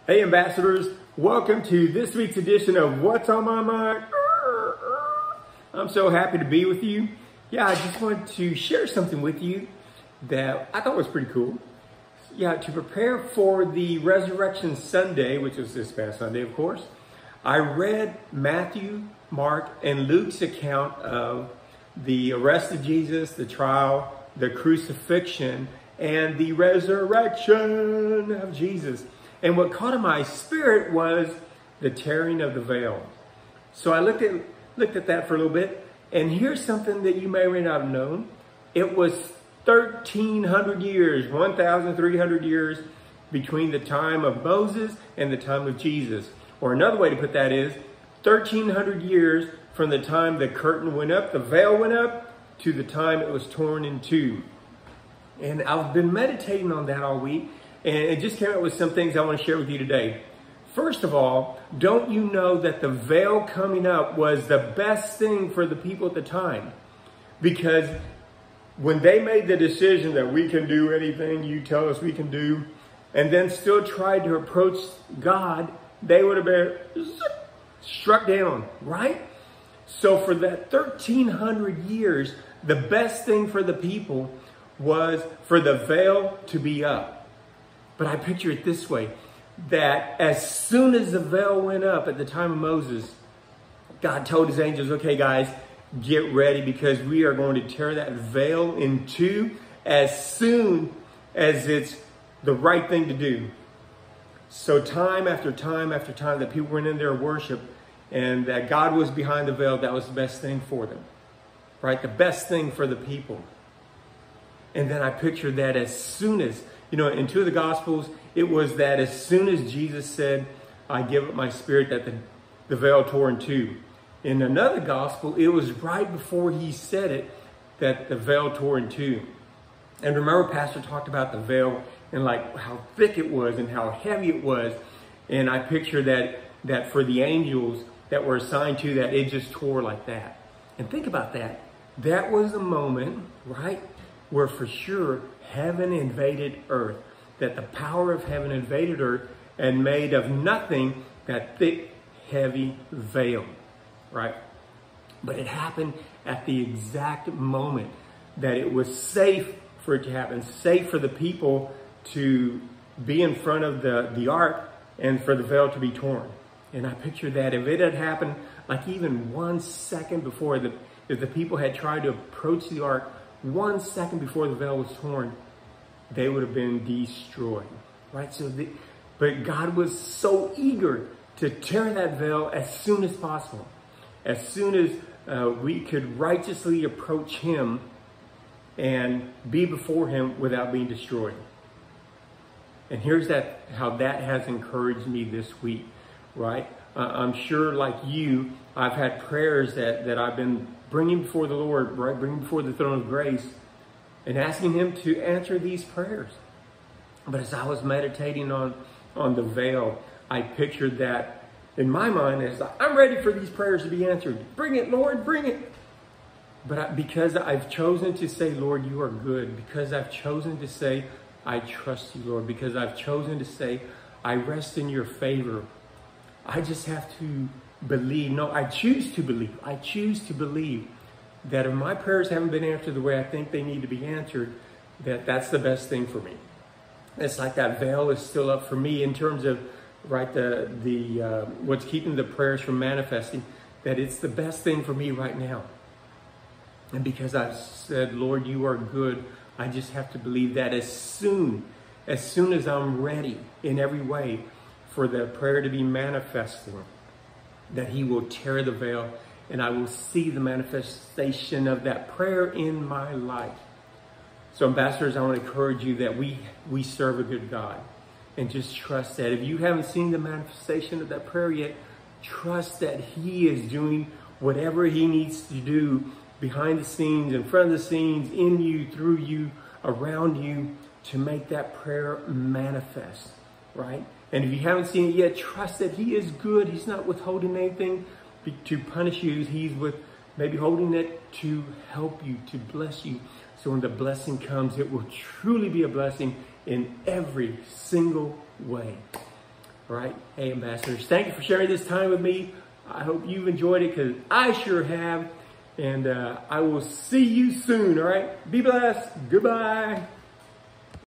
Hey ambassadors, welcome to this week's edition of What's on My Mind. I'm so happy to be with you. Yeah, I just wanted to share something with you that I thought was pretty cool. Yeah, to prepare for the Resurrection Sunday, which was this past Sunday, of course, I read Matthew, Mark, and Luke's account of the arrest of Jesus, the trial, the crucifixion, and the resurrection of Jesus. And what caught in my spirit was the tearing of the veil. So I looked at that for a little bit, and here's something that you may or may not have known. It was 1,300 years, 1,300 years between the time of Moses and the time of Jesus. Or another way to put that is 1,300 years from the time the curtain went up, the veil went up, to the time it was torn in two. And I've been meditating on that all week, and it just came up with some things I want to share with you today. First of all, don't you know that the veil coming up was the best thing for the people at the time? Because when they made the decision that we can do anything you tell us we can do, and then still tried to approach God, they would have been struck down, right? So for that 1,300 years, the best thing for the people was for the veil to be up. But I picture it this way, that as soon as the veil went up at the time of Moses, God told his angels, okay guys, get ready because we are going to tear that veil in two as soon as it's the right thing to do. So time after time after time that people went in there to worship and that God was behind the veil, that was the best thing for them, right? The best thing for the people. And then I pictured that as soon as, in two of the Gospels, it was that as soon as Jesus said, I give up my spirit, that the veil tore in two. In another Gospel, it was right before he said it that the veil tore in two. And remember, Pastor talked about the veil and like how thick it was and how heavy it was. And I picture that for the angels that were assigned to that, it just tore like that. And think about that. That was a moment, right, where for sure heaven invaded earth, that the power of heaven invaded earth and made of nothing that thick, heavy veil, right? But it happened at the exact moment that it was safe for it to happen, safe for the people to be in front of the ark and for the veil to be torn. And I picture that if it had happened like even 1 second before, if the people had tried to approach the ark 1 second before the veil was torn, they would have been destroyed, right? But God was so eager to tear that veil as soon as possible, as soon as we could righteously approach him and be before him without being destroyed. And here's how that has encouraged me this week, right? I'm sure like you, I've had prayers that I've been bringing before the Lord, right? Bringing before the throne of grace and asking him to answer these prayers. But as I was meditating on the veil, I pictured that in my mind as I'm ready for these prayers to be answered. Bring it, Lord, bring it. But because I've chosen to say, Lord, you are good, because I've chosen to say, I trust you, Lord, because I've chosen to say, I rest in your favor, I just have to believe. No, I choose to believe. I choose to believe that if my prayers haven't been answered the way I think they need to be answered, that's the best thing for me. It's like that veil is still up for me in terms of, right, the what's keeping the prayers from manifesting, that it's the best thing for me right now. And because I've said, Lord, you are good, I just have to believe that as soon as I'm ready in every way for the prayer to be manifesting, that he will tear the veil and I will see the manifestation of that prayer in my life. So ambassadors, I want to encourage you that we serve a good God, and just trust that if you haven't seen the manifestation of that prayer yet, trust that he is doing whatever he needs to do behind the scenes, in front of the scenes, in you, through you, around you, to make that prayer manifest, right? And if you haven't seen it yet, trust that he is good. He's not withholding anything to punish you. He's maybe holding it to help you, to bless you. So when the blessing comes, it will truly be a blessing in every single way. All right. Hey, ambassadors, thank you for sharing this time with me. I hope you've enjoyed it because I sure have. And I will see you soon. All right. Be blessed. Goodbye.